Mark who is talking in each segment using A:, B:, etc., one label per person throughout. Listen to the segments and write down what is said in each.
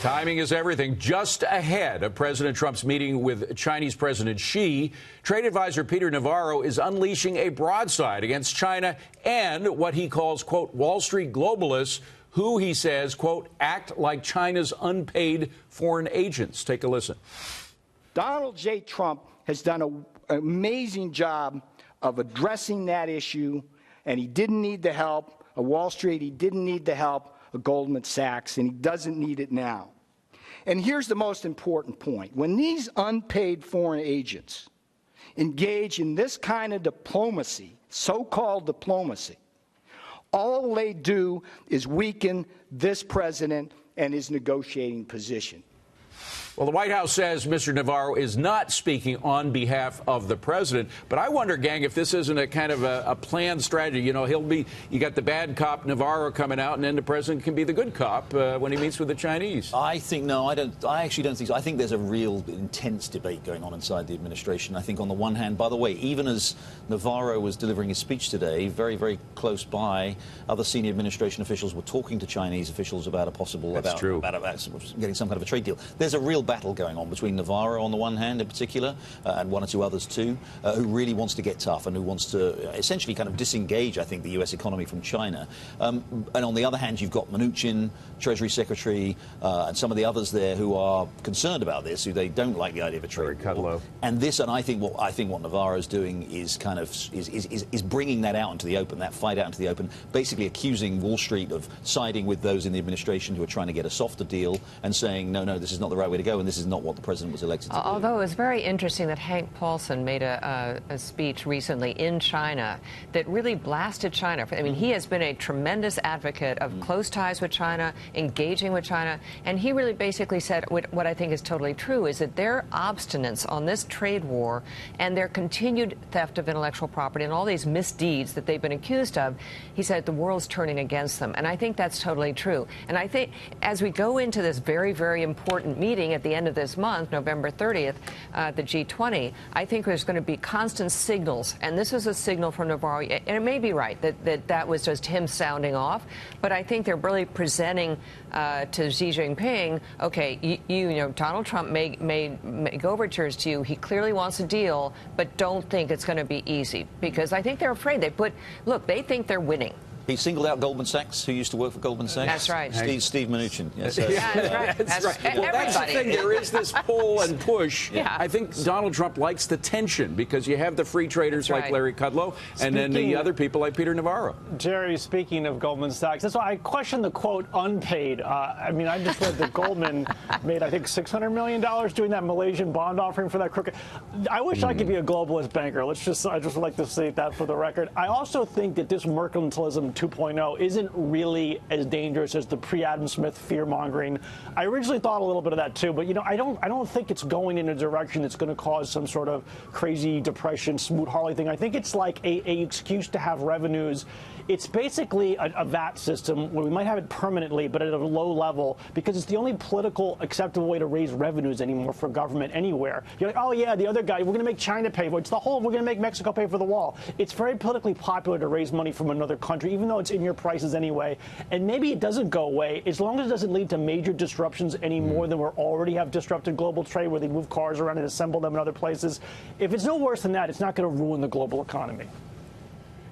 A: Timing is everything. Just ahead of President Trump's meeting with Chinese President Xi, trade advisor Peter Navarro is unleashing a broadside against China and what he calls, quote, Wall Street globalists, who he says, quote, act like China's unpaid foreign agents. Take a listen.
B: Donald J. Trump has done an amazing job of addressing that issue, and he didn't need the help of Wall Street. He didn't need the help of Goldman Sachs, and he doesn't need it now. And here's the most important point. When these unpaid foreign agents engage in this kind of diplomacy, so-called diplomacy, all they do is weaken this president and his negotiating position.
A: Well, the White House says Mr. Navarro is not speaking on behalf of the president. But I wonder, gang, if this isn't a kind of a planned strategy. You know, you got the bad cop Navarro coming out, and then the president can be the good cop when he meets with the Chinese.
C: I actually don't think so. I think there's a real intense debate going on inside the administration. I think on the one hand, by the way, even as Navarro was delivering his speech today, very, very close by, other senior administration officials were talking to Chinese officials about a possible, about getting some kind of a trade deal. There's a real battle going on between Navarro on the one hand in particular and one or two others too, who really wants to get tough and who wants to essentially kind of disengage, I think, the US economy from China. And on the other hand, you've got Mnuchin, Treasury Secretary, and some of the others there who are concerned about this, who they don't like the idea of a trade war. And this, and I think what Navarro's doing is kind of is bringing that out into the open, that fight out into the open, basically accusing Wall Street of siding with those in the administration who are trying to get a softer deal and saying, no, this is not the right way to go, and this is not what the president was elected to do.
D: Although it was very interesting that Hank Paulson made a speech recently in China that really blasted China. I mean, he has been a tremendous advocate of close ties with China, engaging with China, and he really basically said what I think is totally true, is that their obstinance on this trade war and their continued theft of intellectual property and all these misdeeds that they've been accused of, he said the world's turning against them. And I think that's totally true. And I think as we go into this very, very important meeting at the end of this month, November 30th, the G20, I think there's going to be constant signals. And this is a signal from Navarro. And it may be right that was just him sounding off. But I think they're really presenting to Xi Jinping, okay, you know, Donald Trump may make overtures to you. He clearly wants a deal, but don't think it's going to be easy. Because I think they're afraid. They think they're winning.
C: He singled out Goldman Sachs, who used to work for Goldman Sachs.
D: That's right.
C: Steve Mnuchin. Yes,
D: that's right.
A: Well, that's the thing. There is this pull and push.
D: Yeah.
A: I think Donald Trump likes the tension because you have the free traders like Larry Kudlow and then the other people like Peter Navarro.
E: Jerry, speaking of Goldman Sachs, that's why I question the quote unpaid. I mean, I just read that Goldman made, I think, $600 million doing that Malaysian bond offering for that crooked. I wish I could be a globalist banker. I just would like to say that for the record. I also think that this mercantilism 2.0 isn't really as dangerous as the pre-Adam Smith fear-mongering. I originally thought a little bit of that too, but you know, I don't think it's going in a direction that's going to cause some sort of crazy depression, Smoot-Hawley thing. I think it's like a excuse to have revenues. It's basically a VAT system where we might have it permanently, but at a low level, because it's the only political acceptable way to raise revenues anymore for government anywhere. You're like, oh yeah, the other guy, we're going to make China pay for it. It's the whole, we're going to make Mexico pay for the wall. It's very politically popular to raise money from another country, even though it's in your prices anyway. And maybe it doesn't go away, as long as it doesn't lead to major disruptions any more than we already have disrupted global trade, where they move cars around and assemble them in other places. If it's no worse than that, it's not going to ruin the global economy.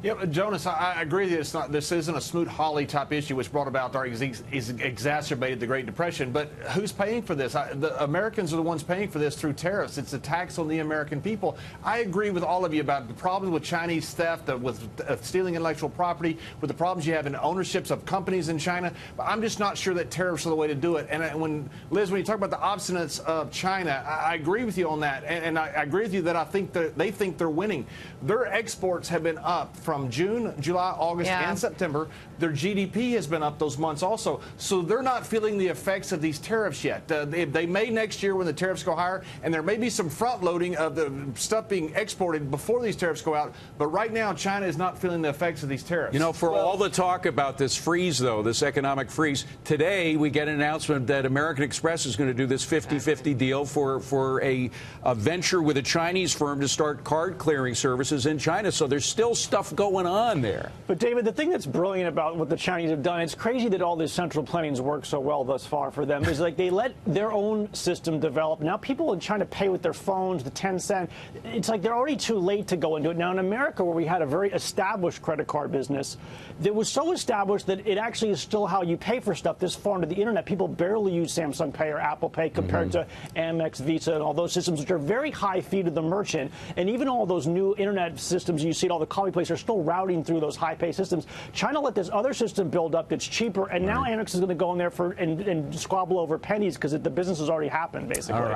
F: Yeah, Jonas, I agree that this isn't a Smoot-Hawley type issue which brought about or exacerbated the Great Depression. But who's paying for this? The Americans are the ones paying for this through tariffs. It's a tax on the American people. I agree with all of you about the problems with Chinese theft, with stealing intellectual property, with the problems you have in ownerships of companies in China. But I'm just not sure that tariffs are the way to do it. And when you talk about the obstinance of China, I agree with you on that. And I agree with you that I think that they think they're winning. Their exports have been up from June, July, August, and September. Their GDP has been up those months also. So they're not feeling the effects of these tariffs yet. They may next year when the tariffs go higher, and there may be some front loading of the stuff being exported before these tariffs go out. But right now, China is not feeling the effects of these tariffs.
A: You know, for all the talk about this freeze, though, this economic freeze, today we get an announcement that American Express is going to do this 50-50 deal for a venture with a Chinese firm to start card clearing services in China. So there's still stuff going on there?
E: But, David, the thing that's brilliant about what the Chinese have done, it's crazy that all this central planning's worked so well thus far for them, is like they let their own system develop. Now people are trying to pay with their phones, the 10 cent. It's like they're already too late to go into it. Now, in America, where we had a very established credit card business, that was so established that it actually is still how you pay for stuff this far into the internet. People barely use Samsung Pay or Apple Pay compared to Amex, Visa, and all those systems, which are very high fee to the merchant. And even all those new internet systems you see at all the coffee places are still routing through those high pay systems. China let this other system build up that's cheaper, and now Amex is going to go in there and squabble over pennies because the business has already happened, basically.
A: All right.